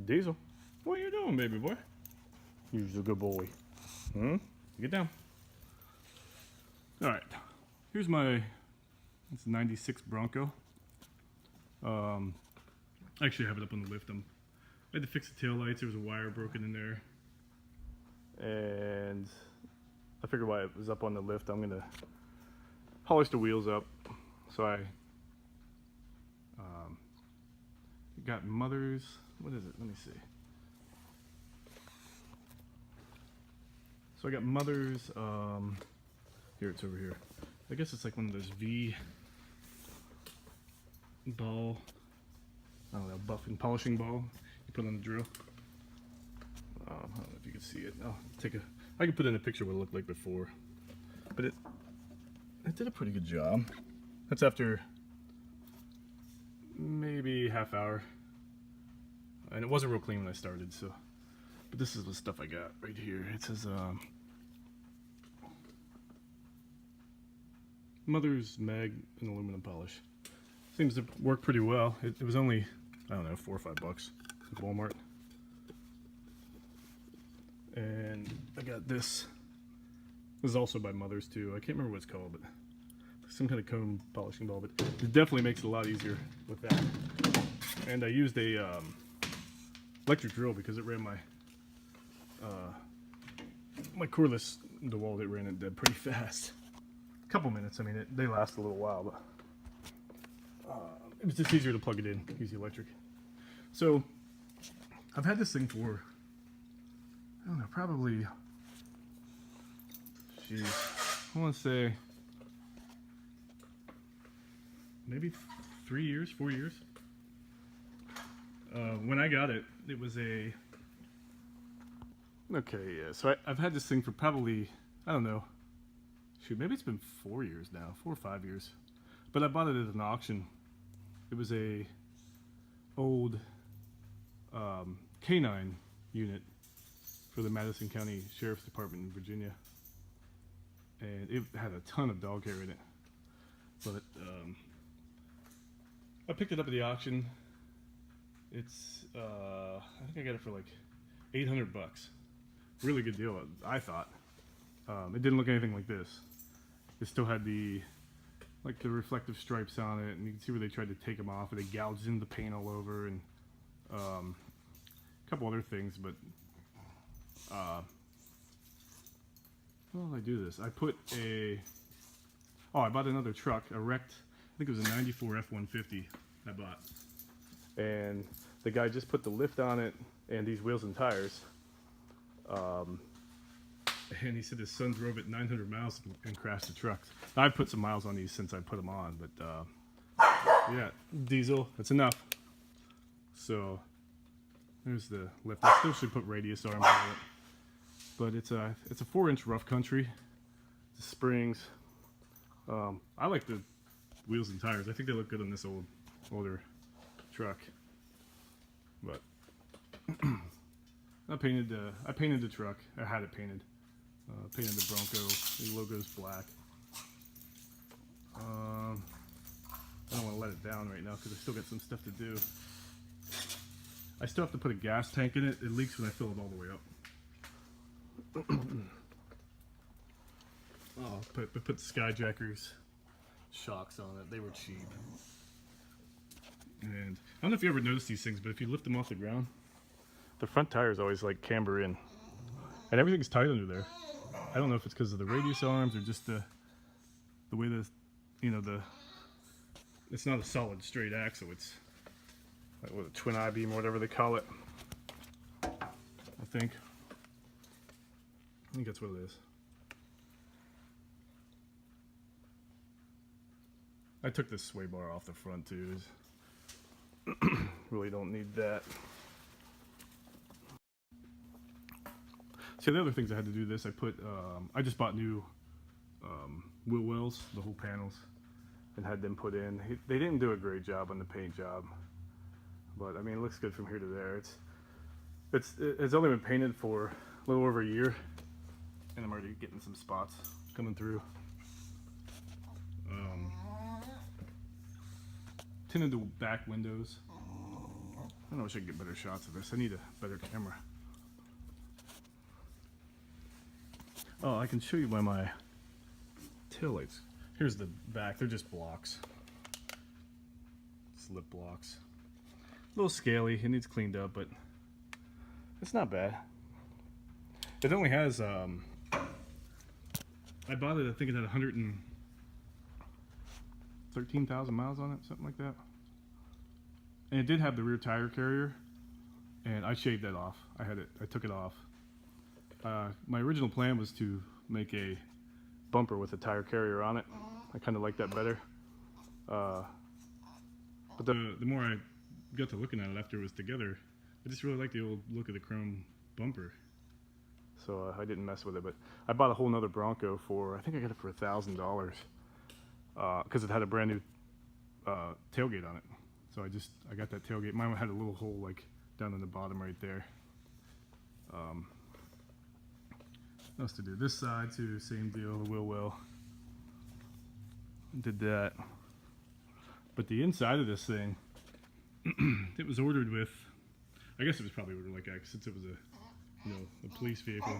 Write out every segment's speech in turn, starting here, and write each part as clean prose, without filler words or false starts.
Diesel, what are you doing, baby boy? You're a good boy. Get down. All right, here's my, it's a 96 Bronco. Actually, I have it up on the lift. I had to fix the tail lights. There was a wire broken in there. And I figured while it was up on the lift, I'm gonna polish the wheels up. So I got Mother's, what is it? Let me see. So I got Mother's, here, it's over here. I guess it's like one of those V ball, I don't know, buff and polishing ball you put on the drill. I don't know if you can see it. I can put in a picture of what it looked like before. But it did a pretty good job. That's after maybe half hour. And it wasn't real clean when I started, so. But this is the stuff I got right here. It says Mother's Mag and aluminum polish. Seems to work pretty well. It was only, I don't know, $4 or $5 at Walmart. And I got this. This is also by Mother's too. I can't remember what it's called, but some kind of cone polishing ball. But it definitely makes it a lot easier with that. And I used a electric drill because it ran my my cordless DeWalt. It ran it dead pretty fast. A couple minutes. I mean, they last a little while, but it was just easier to plug it in, use the electric. So I've had this thing for, I don't know, probably, geez, I want to say maybe 3 years, 4 years. When I got it, it was a, okay, yeah, so I've had this thing for probably, I don't know, shoot, maybe it's been 4 years now, 4 or 5 years. But I bought it at an auction. It was a old K9 unit for the Madison County Sheriff's Department in Virginia. And it had a ton of dog hair in it. But I picked it up at the auction. It's, I think I got it for like $800. Really good deal, I thought. It didn't look anything like this. It still had the reflective stripes on it, and you can see where they tried to take them off, and they gouged in the paint all over, and a couple other things. But how did I do this? I put I bought another truck, a wrecked, I think it was a 94 F-150 I bought, and the guy just put the lift on it and these wheels and tires. And he said his son drove it 900 miles and crashed the truck. I've put some miles on these since I put them on, but yeah, diesel, that's enough. So there's the lift. I still should put radius arms on it, but it's a 4-inch rough country. The springs. I like the wheels and tires. I think they look good on this older truck. But I painted the truck. I had it painted. Painted the Bronco. The logo's black. I don't want to let it down right now because I still got some stuff to do. I still have to put a gas tank in it. It leaks when I fill it all the way up. I put the Skyjackers shocks on it. They were cheap. And I don't know if you ever noticed these things, but if you lift them off the ground, the front tires always like camber in, and everything's tight under there. I don't know if it's because of the radius arms or just the way it's not a solid straight axle. It's like a twin I-beam or whatever they call it. I think that's what it is. I took this sway bar off the front too. Really don't need that. So the other things I had to do this, I just bought new wheel wells, the whole panels, and had them put in. They didn't do a great job on the paint job, but I mean it looks good from here to there. It's only been painted for a little over a year, and I'm already getting some spots coming through. Tinted the back windows. I I wish I could get better shots of this. I need a better camera. Oh, I can show you by my tail lights. Here's the back. They're just blocks. Slip blocks. A little scaly. It needs cleaned up, but it's not bad. It only has, I bought it, I think it had 113,000 miles on it, something like that. And it did have the rear tire carrier, and I shaved that off. I took it off. My original plan was to make a bumper with a tire carrier on it. I kind of like that better. But the more I got to looking at it after it was together, I just really like the old look of the chrome bumper. So I didn't mess with it, but I bought a whole nother Bronco for, I think I got it for $1,000 because it had a brand new tailgate on it. So I got that tailgate. Mine had a little hole like down in the bottom right there. What else to do? This side too, same deal, the wheel well. Did that. But the inside of this thing, it was ordered with, I guess it was probably ordered like that since it was a police vehicle.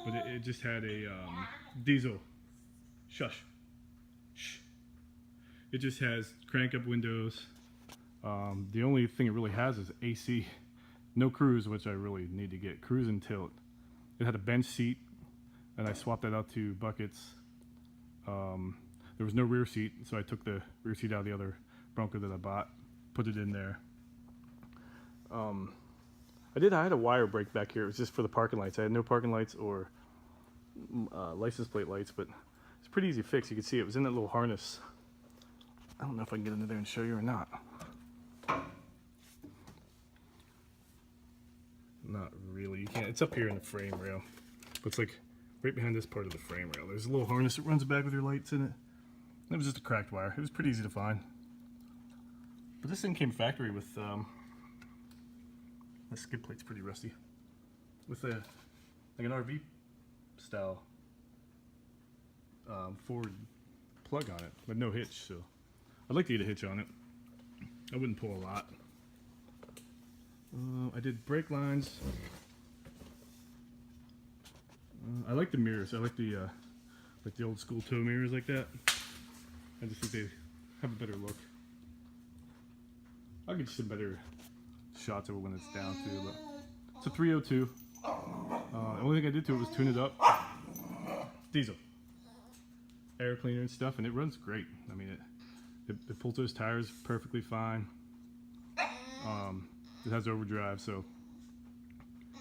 But it just had a diesel. Shush. Shh. It just has crank up windows. The only thing it really has is AC. No cruise, which I really need to get. Cruise and tilt. It had a bench seat, and I swapped that out to buckets. There was no rear seat, so I took the rear seat out of the other Bronco that I bought, put it in there. I had a wire brake back here. It was just for the parking lights. I had no parking lights or license plate lights, but it's pretty easy to fix. You can see it was in that little harness. I don't know if I can get into there and show you or not. Not really. You can't. It's up here in the frame rail. But it's like right behind this part of the frame rail. There's a little harness that runs back with your lights in it. It was just a cracked wire. It was pretty easy to find. But this thing came factory with the skid plate's pretty rusty. With like an RV style forward plug on it, but no hitch. So I'd like to get a hitch on it. I wouldn't pull a lot. I did brake lines. I like the mirrors. I like the old school tow mirrors like that. I just think they have a better look. I'll get you some better shots of it when it's down too. But it's a 302. The only thing I did to it was tune it up. Diesel. Air cleaner and stuff, and it runs great. I mean, it pulls those tires perfectly fine. It has overdrive, so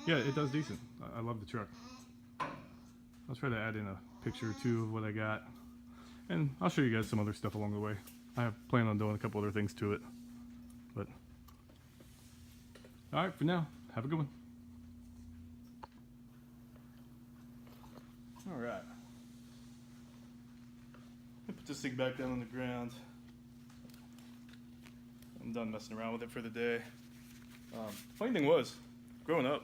yeah, it does decent. I love the truck. I'll try to add in a picture or two of what I got, and I'll show you guys some other stuff along the way. I have planned on doing a couple other things to it, but all right, for now, have a good one. All right, I put this thing back down on the ground. I'm done messing around with it for the day. Funny thing was, growing up,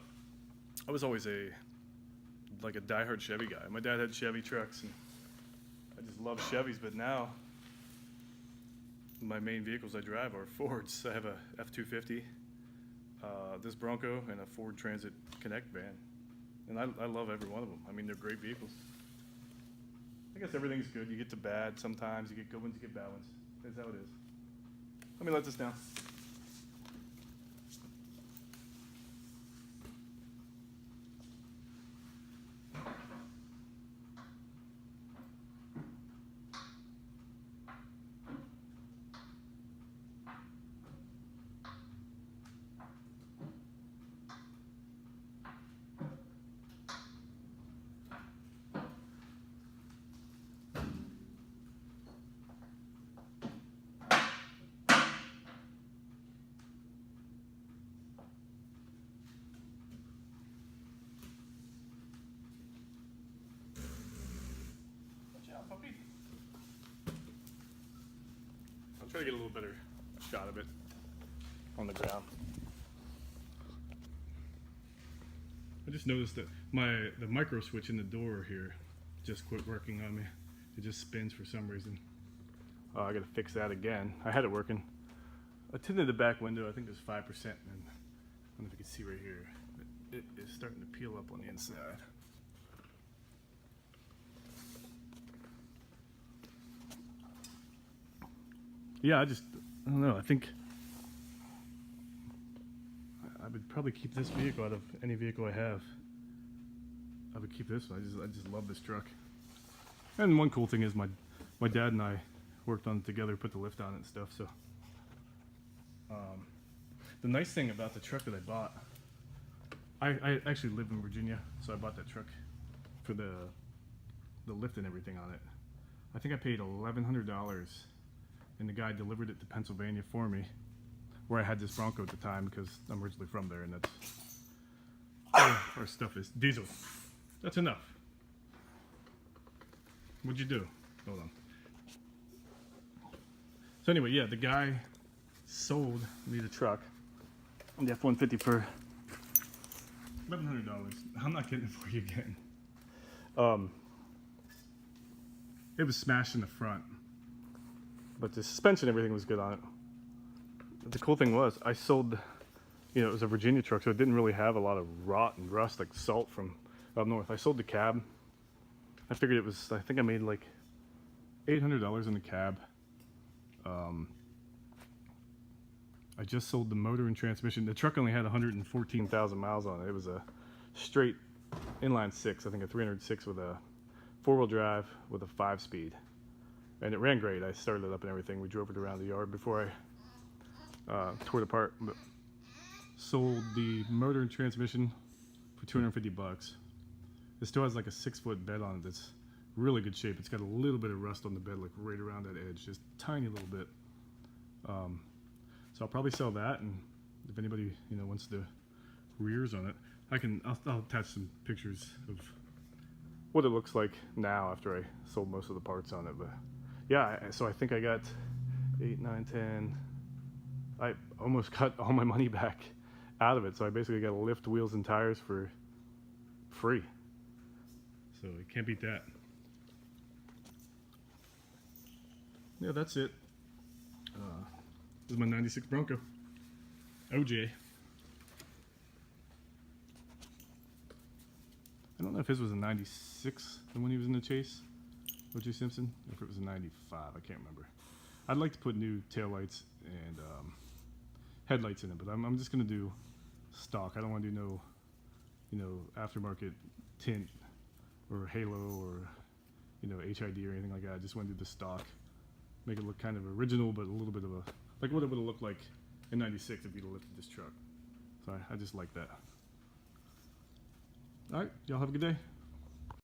I was always a diehard Chevy guy. My dad had Chevy trucks, and I just love Chevys. But now, my main vehicles I drive are Fords. I have a F-250, this Bronco, and a Ford Transit Connect van, and I love every one of them. I mean, they're great vehicles. I guess everything's good. You get to bad sometimes. You get good ones. You get bad ones. That's how it is. Let me let this down. Puppy. I'll try to get a little better shot of it on the ground. I just noticed that the micro switch in the door here just quit working on me. It just spins for some reason. I gotta fix that again. I had it working. I tinted the back window. I think there's 5%, and I don't know if you can see right here, but it is starting to peel up on the inside. Yeah, I don't know. I think I would probably keep this vehicle out of any vehicle I have. I would keep this one. I just love this truck. And one cool thing is my dad and I worked on it together, put the lift on it and stuff. So the nice thing about the truck that I bought, I actually live in Virginia, so I bought that truck for the lift and everything on it. I think I paid $1,100, and the guy delivered it to Pennsylvania for me, where I had this Bronco at the time because I'm originally from there, and that's where our stuff is. Diesel. That's enough. What'd you do? Hold on. So anyway, yeah, the guy sold me the truck, the F-150 for $1,100. I'm not getting it for you again. It was smashed in the front, but the suspension, everything was good on it. The cool thing was, I sold, it was a Virginia truck, so it didn't really have a lot of rot and rust like salt from up north. I sold the cab. I figured it was, I think I made like $800 in the cab. I just sold the motor and transmission. The truck only had 114,000 miles on it. It was a straight inline six, I think a 306 with a four-wheel drive with a 5-speed. And it ran great. I started it up and everything. We drove it around the yard before I tore it apart. But sold the motor and transmission for $250. It still has like a 6-foot bed on it that's really good shape. It's got a little bit of rust on the bed, like right around that edge, just tiny little bit. So I'll probably sell that, and if anybody wants the rears on it, I'll attach some pictures of what it looks like now after I sold most of the parts on it. But yeah, so I think I got 8, 9, 10. I almost got all my money back out of it, so I basically got to lift wheels and tires for free. So you can't beat that. Yeah, that's it. This is my 96 Bronco. OJ. I don't know if his was a 96 when he was in the chase, OJ Simpson, or if it was a 95, I can't remember. I'd like to put new taillights and headlights in it, but I'm just going to do stock. I don't want to do no aftermarket tint or halo or HID or anything like that. I just want to do the stock, make it look kind of original, but a little bit of like what it would have looked like in 96 if you'd have lifted this truck. So I just like that. All right, y'all have a good day.